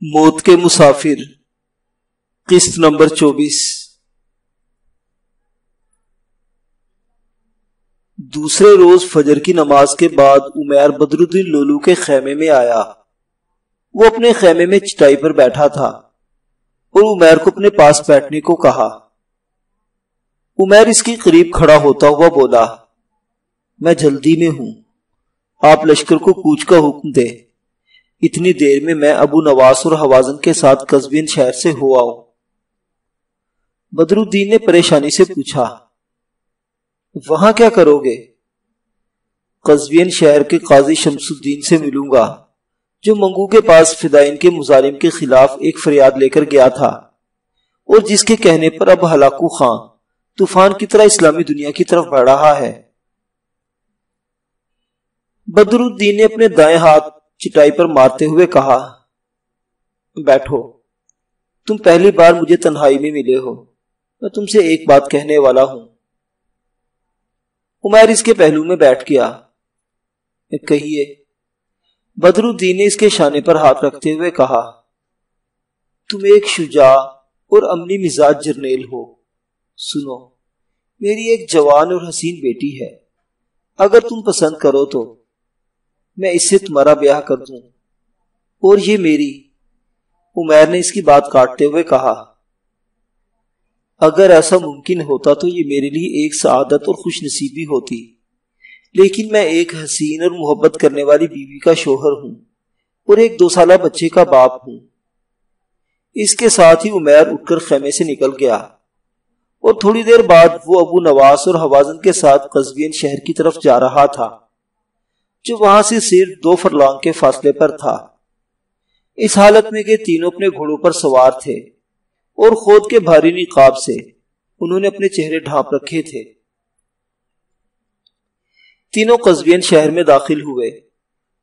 موت کے مسافر قسط نمبر 24۔ دوسرے روز فجر کی نماز کے بعد عمیر بدر الدین لولو کے خیمے میں آیا۔ وہ اپنے خیمے میں چٹائی پر بیٹھا تھا اور عمیر کو اپنے پاس بیٹھنے کو کہا۔ عمیر اس کے قریب کھڑا ہوتا ہوا بولا، میں جلدی میں ہوں، آپ لشکر کو کوچ کا حکم دے، اتنی دیر میں میں ابو نواس اور حوازن کے ساتھ قزوین شہر سے ہو آؤں۔ بدر الدین نے پریشانی سے پوچھا، وہاں کیا کرو گے؟ قزوین شہر کے قاضی شمس الدین سے ملوں گا، جو منگو کے پاس فدائین کے مظالم کے خلاف ایک فریاد لے کر گیا تھا اور جس کے کہنے پر اب ہلاکو خان طوفان کی طرح اسلامی دنیا کی طرف بڑھ رہا ہے۔ بدر الدین نے اپنے دائیں ہاتھ چٹائی پر مارتے ہوئے کہا، بیٹھو، تم پہلی بار مجھے تنہائی میں ملے ہو، میں تم سے ایک بات کہنے والا ہوں۔ عمیر اس کے پہلو میں بیٹھ گیا۔ کہیے۔ بدر الدین نے اس کے شانے پر ہاتھ رکھتے ہوئے کہا، تم ایک شجاع اور امنی مزاج جرنیل ہو۔ سنو، میری ایک جوان اور حسین بیٹی ہے، اگر تم پسند کرو تو میں اس سے تمہارا بیاہ کر دوں، اور یہ میری۔ عمیر نے اس کی بات کاٹتے ہوئے کہا، اگر ایسا ممکن ہوتا تو یہ میرے لیے ایک سعادت اور خوش نصیبی ہوتی، لیکن میں ایک حسین اور محبت کرنے والی بیوی کا شوہر ہوں اور ایک 2 سالہ بچے کا باپ ہوں۔ اس کے ساتھ ہی عمیر اٹھ کر خیمے سے نکل گیا اور تھوڑی دیر بعد وہ ابو نواس اور حوازن کے ساتھ قزوین شہر کی طرف جا رہا تھا، جو وہاں سے صرف 2 فرلانگ کے فاصلے پر تھا۔ اس حالت میں کہ تینوں اپنے گھوڑوں پر سوار تھے اور خود کے بھاری نقاب سے انہوں نے اپنے چہرے ڈھانپ رکھے تھے۔ تینوں قزوین شہر میں داخل ہوئے۔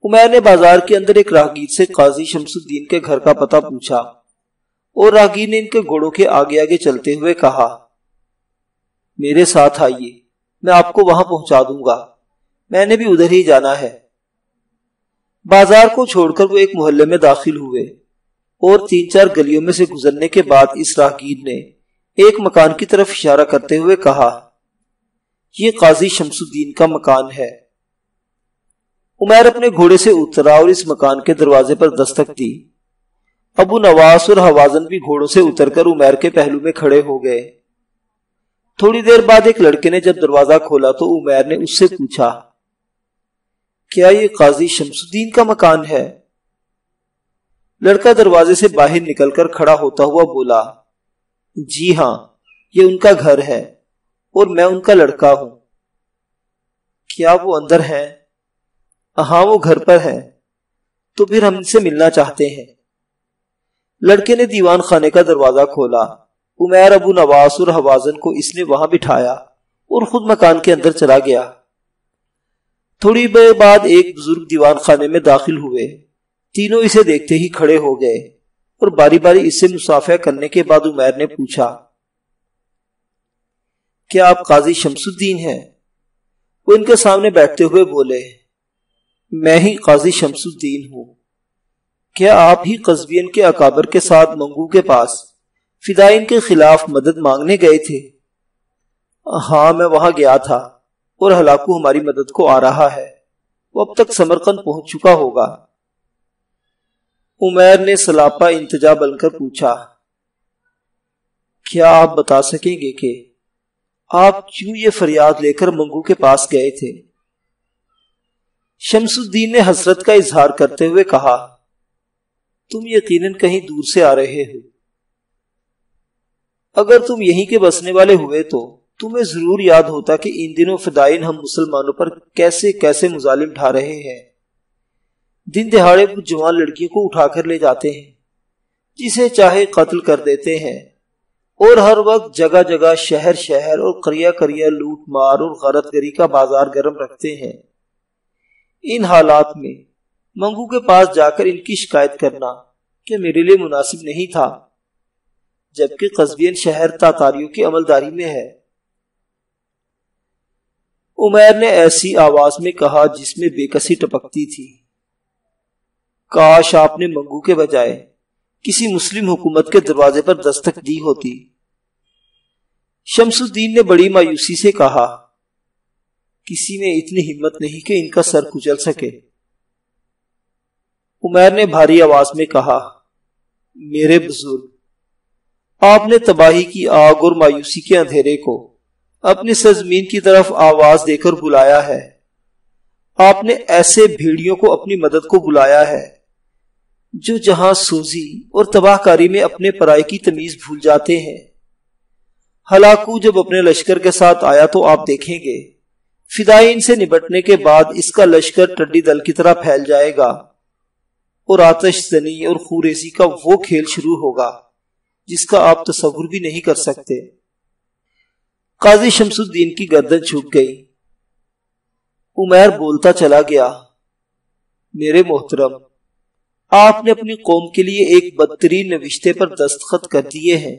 عمیر نے بازار کے اندر ایک راہگیر سے قاضی شمس الدین کے گھر کا پتہ پوچھا اور راہگیر نے ان کے گھوڑوں کے آگے آگے چلتے ہوئے کہا، میرے ساتھ آئیے، میں آپ کو وہاں پہنچا دوں گا، میں نے بھی ادھر ہی جانا ہے۔ بازار کو چھوڑ کر وہ ایک محلے میں داخل ہوئے اور 3-4 گلیوں میں سے گزرنے کے بعد اس راہگیر نے ایک مکان کی طرف اشارہ کرتے ہوئے کہا، یہ قاضی شمس الدین کا مکان ہے۔ عمیر اپنے گھوڑے سے اترا اور اس مکان کے دروازے پر دستک دی۔ ابو نواس اور حوازن بھی گھوڑوں سے اتر کر عمیر کے پہلو میں کھڑے ہو گئے۔ تھوڑی دیر بعد ایک لڑکے نے جب دروازہ کھولا تو عمیر نے اس سے پوچھا، کیا یہ قاضی شمس الدین کا مکان ہے؟ لڑکا دروازے سے باہر نکل کر کھڑا ہوتا ہوا بولا، جی ہاں، یہ ان کا گھر ہے اور میں ان کا لڑکا ہوں۔ کیا وہ اندر ہیں؟ ہاں، وہ گھر پر ہے، تو پھر ہم ان سے ملنا چاہتے ہیں۔ لڑکے نے دیوان خانے کا دروازہ کھولا۔ عمیر ابو نواس اور حوازن کو اس نے وہاں بٹھایا اور خود مکان کے اندر چلا گیا۔ تھوڑی دیر بعد ایک بزرگ دیوان خانے میں داخل ہوئے۔ تینوں اسے دیکھتے ہی کھڑے ہو گئے اور باری باری اس سے مصافحہ کرنے کے بعد عمیر نے پوچھا، کیا آپ قاضی شمس الدین ہیں؟ وہ ان کے سامنے بیٹھتے ہوئے بولے، میں ہی قاضی شمس الدین ہوں۔ کیا آپ ہی قزوین کے اکابر کے ساتھ منگو کے پاس فدائین کے خلاف مدد مانگنے گئے تھے؟ ہاں، میں وہاں گیا تھا اور ہلاکو ہماری مدد کو آ رہا ہے، وہ اب تک سمرقند پہنچ چکا ہوگا۔ عمیر نے سلاپا انتجا بن کر پوچھا، کیا آپ بتا سکیں گے کہ آپ کیوں یہ فریاد لے کر منگو کے پاس گئے تھے؟ شمس الدین نے حسرت کا اظہار کرتے ہوئے کہا، تم یقیناً کہیں دور سے آ رہے ہو۔ اگر تم یہیں کے بسنے والے ہوئے تو تمہیں ضرور یاد ہوتا کہ ان دنوں فدائین ہم مسلمانوں پر کیسے کیسے مظالم ڈھا رہے ہیں۔ دن دہاڑے وہ جوان لڑکیوں کو اٹھا کر لے جاتے ہیں، جسے چاہے قتل کر دیتے ہیں، اور ہر وقت جگہ جگہ شہر شہر اور قریہ قریہ لوٹ مار اور غارت گری کا بازار گرم رکھتے ہیں۔ ان حالات میں منگو کے پاس جا کر ان کی شکایت کرنا کہ میرے لیے مناسب نہیں تھا، جبکہ قزوین شہر تاتاریوں کی عملداری میں ہے۔ عمیر نے ایسی آواز میں کہا جس میں بے کسی ٹپکتی تھی، کاش آپ نے منگو کے بجائے کسی مسلم حکومت کے دروازے پر دستک دی ہوتی۔ شمس الدین نے بڑی مایوسی سے کہا، کسی میں اتنی ہمت نہیں کہ ان کا سر کچل سکے۔ عمیر نے بھاری آواز میں کہا، میرے بزرگ، آپ نے تباہی کی آگ اور مایوسی کے اندھیرے کو اپنی سرزمین کی طرف آواز دے کر بلایا ہے۔ آپ نے ایسے بھیڑیوں کو اپنی مدد کو بلایا ہے جو جہاں سوزی اور تباہ کاری میں اپنے پرائے کی تمیز بھول جاتے ہیں۔ ہلاکو جب اپنے لشکر کے ساتھ آیا تو آپ دیکھیں گے فدائین سے نبٹنے کے بعد اس کا لشکر ٹڈی دل کی طرح پھیل جائے گا اور آتش زنی اور خوریزی کا وہ کھیل شروع ہوگا جس کا آپ تصور بھی نہیں کر سکتے۔ قاضی شمس الدین کی گردن جھک گئی۔ عمیر بولتا چلا گیا، میرے محترم، آپ نے اپنی قوم کے لیے ایک بدترین نوشتے پر دستخط کر دیے ہیں۔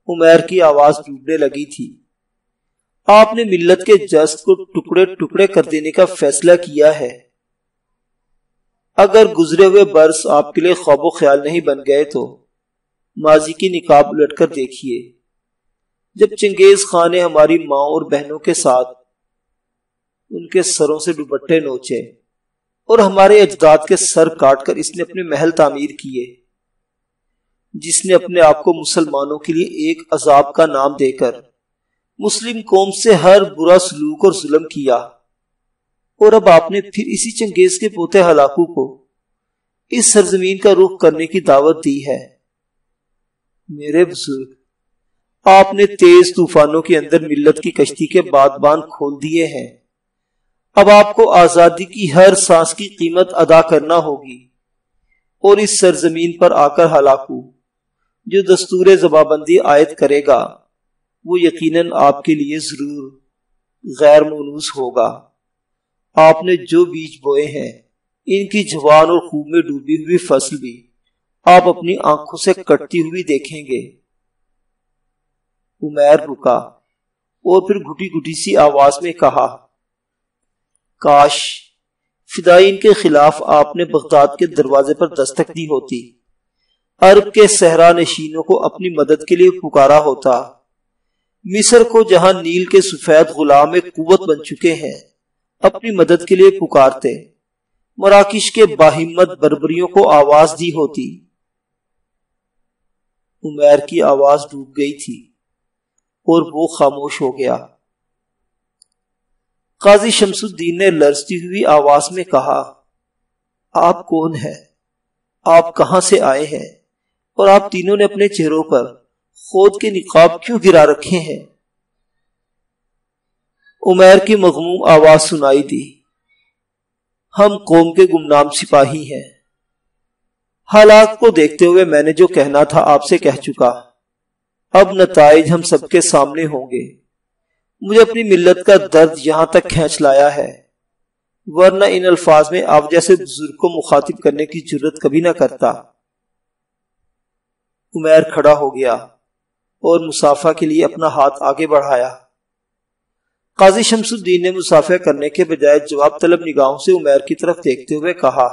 عمیر کی آواز ڈوبنے لگی تھی۔ آپ نے ملت کے جذب کو ٹکڑے ٹکڑے کر دینے کا فیصلہ کیا ہے۔ اگر گزرے ہوئے برس آپ کے لیے خواب و خیال نہیں بن گئے تو ماضی کی نقاب الٹ کر دیکھیے، جب چنگیز خان نے ہماری ماں اور بہنوں کے ساتھ ان کے سروں سے دوپٹے نوچے اور ہمارے اجداد کے سر کاٹ کر اس نے اپنے محل تعمیر کیے، جس نے اپنے آپ کو مسلمانوں کے لیے ایک عذاب کا نام دے کر مسلم قوم سے ہر برا سلوک اور ظلم کیا، اور اب آپ نے پھر اسی چنگیز کے پوتے ہلاکو کو اس سرزمین کا رخ کرنے کی دعوت دی ہے۔ میرے بزرگ، آپ نے تیز طوفانوں کے اندر ملت کی کشتی کے بادبان کھول دیے ہیں۔ اب آپ کو آزادی کی ہر سانس کی قیمت ادا کرنا ہوگی، اور اس سرزمین پر آ کر ہلاکو جو دستور زبابندی عائد کرے گا وہ یقیناً آپ کے لیے ضرور غیر مونوس ہوگا۔ آپ نے جو بیج بوئے ہیں ان کی جوان اور خوب میں ڈوبی ہوئی فصل بھی آپ اپنی آنکھوں سے کٹتی ہوئی دیکھیں گے۔ عمیر رکا اور پھر گھٹی گھٹی سی آواز میں کہا، کاش فدائین کے خلاف آپ نے بغداد کے دروازے پر دستک دی ہوتی، عرب کے صحرا نشینوں کو اپنی مدد کے لیے پکارا ہوتا، مصر کو جہاں نیل کے سفید غلام ایک قوت بن چکے ہیں اپنی مدد کے لیے پکارتے، مراکش کے باہمت بربریوں کو آواز دی ہوتی۔ عمیر کی آواز ڈوب گئی تھی اور وہ خاموش ہو گیا۔ قاضی شمس الدین نے لرزتی ہوئی آواز میں کہا، آپ کون ہیں؟ آپ کہاں سے آئے ہیں؟ اور آپ تینوں نے اپنے چہروں پر خود کے نقاب کیوں گرا رکھے ہیں؟ عمیر کی مغموم آواز سنائی دی، ہم قوم کے گمنام سپاہی ہیں۔ حالات کو دیکھتے ہوئے میں نے جو کہنا تھا آپ سے کہہ چکا، اب نتائج ہم سب کے سامنے ہوں گے۔ مجھے اپنی ملت کا درد یہاں تک کھینچ لایا ہے، ورنہ ان الفاظ میں آپ جیسے بزرگ کو مخاطب کرنے کی جرت کبھی نہ کرتا۔ عمیر کھڑا ہو گیا اور مصافحہ کے لیے اپنا ہاتھ آگے بڑھایا۔ قاضی شمس الدین نے مصافحہ کرنے کے بجائے جواب طلب نگاہوں سے عمیر کی طرف دیکھتے ہوئے کہا،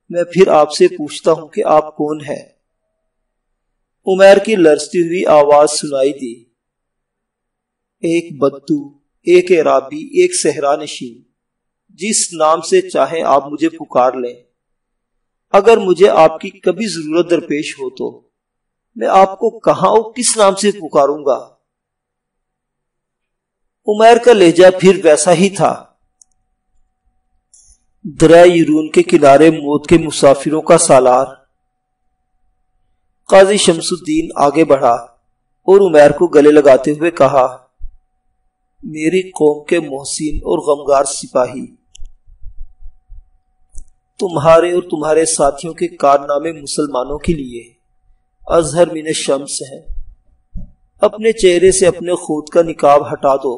میں پھر آپ سے پوچھتا ہوں کہ آپ کون ہیں؟ عمیر کی لرزتی ہوئی آواز سنائی دی، ایک بدو، ایک عرابی، ایک صحرا نشین، جس نام سے چاہیں آپ مجھے پکار لیں۔ اگر مجھے آپ کی کبھی ضرورت درپیش ہو تو میں آپ کو کہاں اور کس نام سے پکاروں گا؟ عمیر کا لہجہ پھر ویسا ہی تھا، دریا یرون کے کنارے موت کے مسافروں کا سالار۔ قاضی شمس الدین آگے بڑھا اور عمیر کو گلے لگاتے ہوئے کہا، میری قوم کے محسن اور غمگار سپاہی، تمہارے اور تمہارے ساتھیوں کے کارنامے مسلمانوں کے لیے اظہر من الشمس ہیں۔ اپنے چہرے سے اپنے خود کا نقاب ہٹا دو،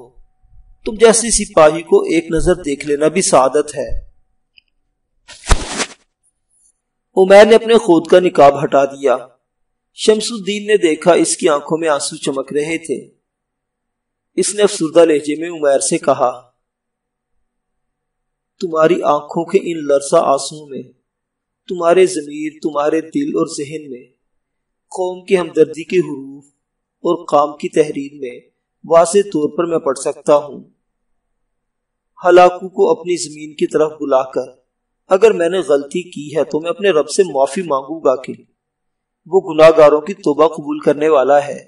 تم جیسے سپاہی کو ایک نظر دیکھ لینا بھی سعادت ہے۔ عمیر نے اپنے خود کا نقاب ہٹا دیا۔ شمس الدین نے دیکھا اس کی آنکھوں میں آنسو چمک رہے تھے۔ اس نے افسردہ لہجے میں عمیر سے کہا، تمہاری آنکھوں کے ان لرزہ آنسوؤں میں تمہارے ضمیر، تمہارے دل اور ذہن میں قوم کی ہمدردی کے حروف اور کام کی تحریر میں واضح طور پر میں پڑھ سکتا ہوں۔ ہلاکو کو اپنی زمین کی طرف بلا کر اگر میں نے غلطی کی ہے تو میں اپنے رب سے معافی مانگوں گا کہ وہ گناہ گاروں کی توبہ قبول کرنے والا ہے۔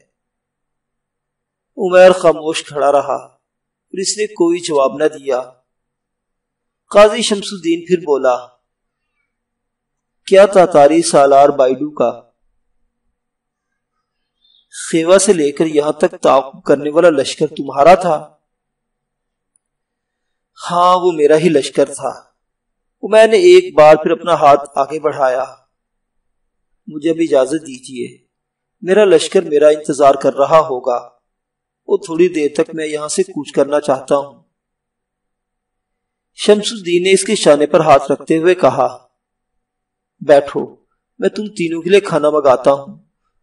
عمیر خاموش کھڑا رہا اور اس نے کوئی جواب نہ دیا۔ قاضی شمس الدین پھر بولا، کیا تاتاری سالار بائیڈو کا خیوا سے لے کر یہاں تک تعاقب کرنے والا لشکر تمہارا تھا؟ ہاں، وہ میرا ہی لشکر تھا۔ میں نے ایک بار پھر اپنا ہاتھ آگے بڑھایا۔ مجھے اب اجازت دیجیے، میرا لشکر میرا انتظار کر رہا ہوگا اور تھوڑی دیر تک میں یہاں سے کوچ کرنا چاہتا ہوں۔ شمس الدین نے اس کے شانے پر ہاتھ رکھتے ہوئے کہا، بیٹھو، میں تم تینوں کے لیے کھانا منگاتا ہوں۔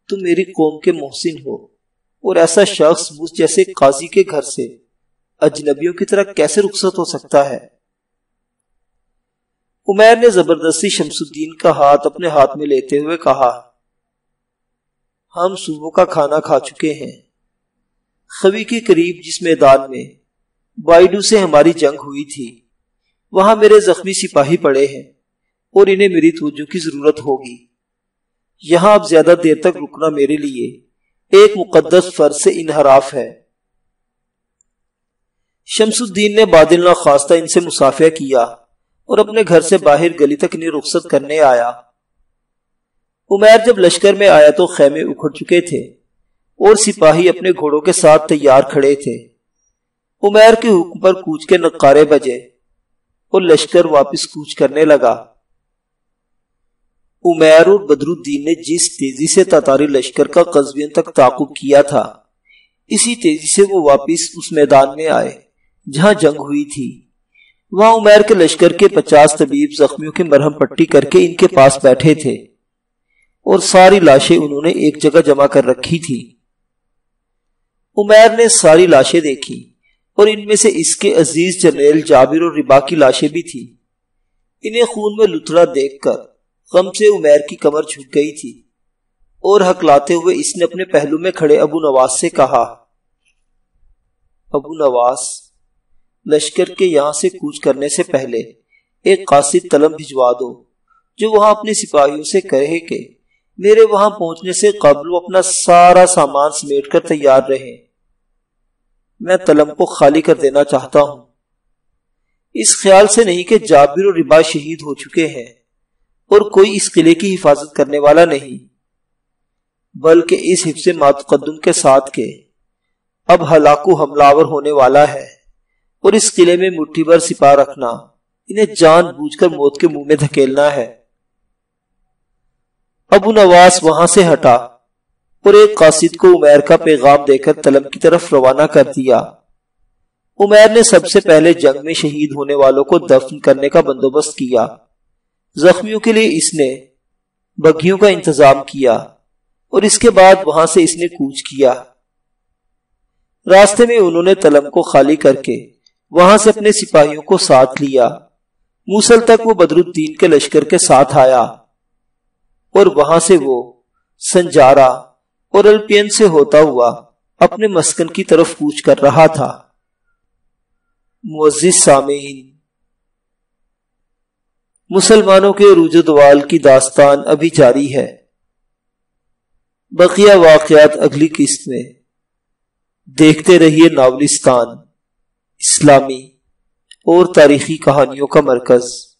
تم میری قوم کے محسن ہو اور ایسا شخص مجھ جیسے قاضی کے گھر سے اجنبیوں کی طرح کیسے رخصت ہو سکتا ہے؟ عمیر نے زبردستی شمس الدین کا ہاتھ اپنے ہاتھ میں لیتے ہوئے کہا، ہم صبح کا کھانا کھا چکے ہیں۔ خوی کے قریب جس میدان میں بائیڈو سے ہماری جنگ ہوئی تھی، وہاں میرے زخمی سپاہی پڑے ہیں اور انہیں میری توجہ کی ضرورت ہوگی۔ یہاں اب زیادہ دیر تک رکنا میرے لیے ایک مقدس فرض سے انحراف ہے۔ شمس الدین نے بادل ناخواستہ ان سے مصافحہ کیا اور اپنے گھر سے باہر گلی تک انہیں رخصت کرنے آیا۔ عمیر جب لشکر میں آیا تو خیمے اکھڑ چکے تھے اور سپاہی اپنے گھوڑوں کے ساتھ تیار کھڑے تھے۔ عمیر کے حکم پر کوچ کے نقارے بجے اور لشکر واپس کوچ کرنے لگا۔ عمیر اور بدر الدین نے جس تیزی سے تاتاری لشکر کا قزوین تک تعاقب کیا تھا، اسی تیزی سے وہ واپس اس میدان میں آئے جہاں جنگ ہوئی تھی۔ وہاں عمیر کے لشکر کے 50 طبیب زخمیوں کی مرہم پٹی کر کے ان کے پاس بیٹھے تھے اور ساری لاشیں انہوں نے ایک جگہ جمع کر رکھی تھی۔ عمیر نے ساری لاشیں دیکھی اور ان میں سے اس کے عزیز جنرل جابر اور ربا کی لاشیں بھی تھی۔ انہیں خون میں لتڑا دیکھ کر غم سے عمیر کی کمر جھک گئی تھی اور ہکلاتے ہوئے اس نے اپنے پہلو میں کھڑے ابو نواس سے کہا، ابو نواس، لشکر کے یہاں سے کوچ کرنے سے پہلے ایک قاصد طلب بھجوا دو جو وہاں اپنے سپاہیوں سے کہے کہ میرے وہاں پہنچنے سے قبل وہ اپنا سارا سامان سمیٹ کر تیار رہیں۔ میں طلب کو خالی کر دینا چاہتا ہوں، اس خیال سے نہیں کہ جابر اور ربا شہید ہو چکے ہیں اور کوئی اس قلعے کی حفاظت کرنے والا نہیں، بلکہ اس حفظ ماتقدم کے ساتھ کہ اب ہلاکو حملہ ہونے والا ہے اور اس قلعے میں مٹھی بھر سپاہ رکھنا انہیں جان بوجھ کر موت کے منہ میں دھکیلنا ہے۔ ابو نواس وہاں سے ہٹا اور ایک قاصد کو عمیر کا پیغام دے کر طلب کی طرف روانہ کر دیا۔ عمیر نے سب سے پہلے جنگ میں شہید ہونے والوں کو دفن کرنے کا بندوبست کیا۔ زخمیوں کے لیے اس نے بگھیوں کا انتظام کیا اور اس کے بعد وہاں سے اس نے کوچ کیا۔ راستے میں انہوں نے طلب کو خالی کر کے وہاں سے اپنے سپاہیوں کو ساتھ لیا۔ موصل تک وہ بدر الدین کے لشکر کے ساتھ آیا اور وہاں سے وہ سنجارا اور الپین سے ہوتا ہوا اپنے مسکن کی طرف کوچ کر رہا تھا۔ معزز سامعین، مسلمانوں کے عروج و دوال کی داستان ابھی جاری ہے۔ بقیہ واقعات اگلی قسط میں۔ دیکھتے رہیے ناولستان، اسلامی اور تاریخی کہانیوں کا مرکز۔